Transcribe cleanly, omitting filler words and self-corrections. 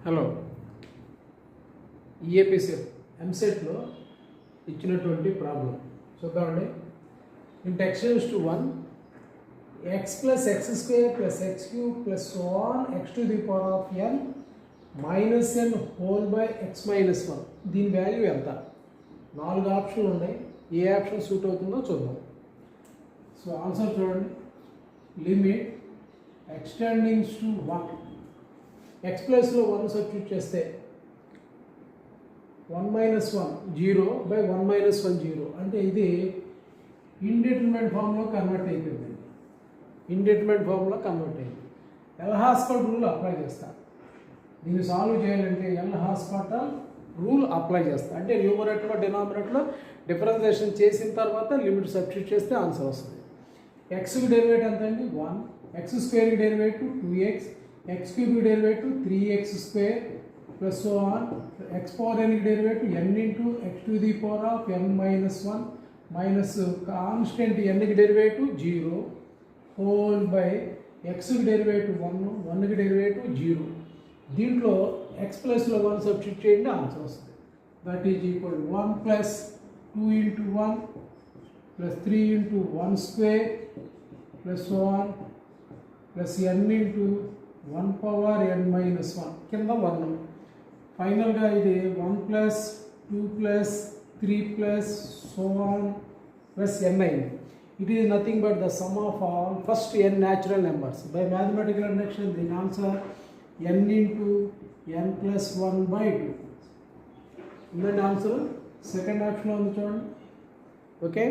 Hello ఈఏపీసీ ఎంసెట్లో ఇచ్చినటువంటి problem చూద్దామండి. ఇంట్ x goes to 1 x plus x square plus x cube plus so on x to the power of n minus n whole by x minus 1. దీని value ఎంత? 4 ఆప్షన్లు ఉన్నాయి. ఏ option suit అవుతుందో చూద్దాం. సో ఆన్సర్ చూడండి. Limit ఎక్స్టెండింగ్స్ to 1 x ప్లస్లో 1 substitute చేస్తే 1 minus 1 0 by 1 minus 1 0 అంటే ఇది ఇండెటర్మినెంట్ ఫామ్లో కన్వర్ట్ అయిపోయింది. ఇండెటర్మినెంట్ ఫామ్లో కన్వర్ట్ అయింది. ఎల్ హాస్పిటల్ రూల్ అప్లై చేస్తా. దీన్ని సాల్వ్ చేయాలంటే ఎల్ హాస్పిటల్ రూల్ అప్లై చేస్తా. అంటే న్యూమరేటర్లో డినామినేటర్లో డిఫరెన్సియేషన్ చేసిన తర్వాత లిమిట్ సబ్స్టిట్యూట్ చేస్తే ఆన్సర్ వస్తుంది. ఎక్స్కి డెరివేటివ్ ఎంత అండి? 1. ఎక్స్ స్క్వేర్కి derivative 2x, x cube derivative 3x square plus so on. X power n derivative n into x to the power of n minus 1 minus constant n derivative 0 whole by x derivative 1, 1 derivative 0. దీంట్లో x plus లో 1 substitute చేయండి, answer వస్తుంది. That is equal 1 plus 2 into 1 plus 3 into 1 square plus so on plus n into 1 power n minus 1 కింద 1. ఫైనల్గా ఇది 1 plus 2 plus 3 plus so on plus n అయింది. It is nothing but the sum of all first n natural numbers by mathematical induction. దీని answer n into n plus 1 by 2 ఉందండి. Answer second ఆప్షన్లో ఉంది చూడండి. Okay.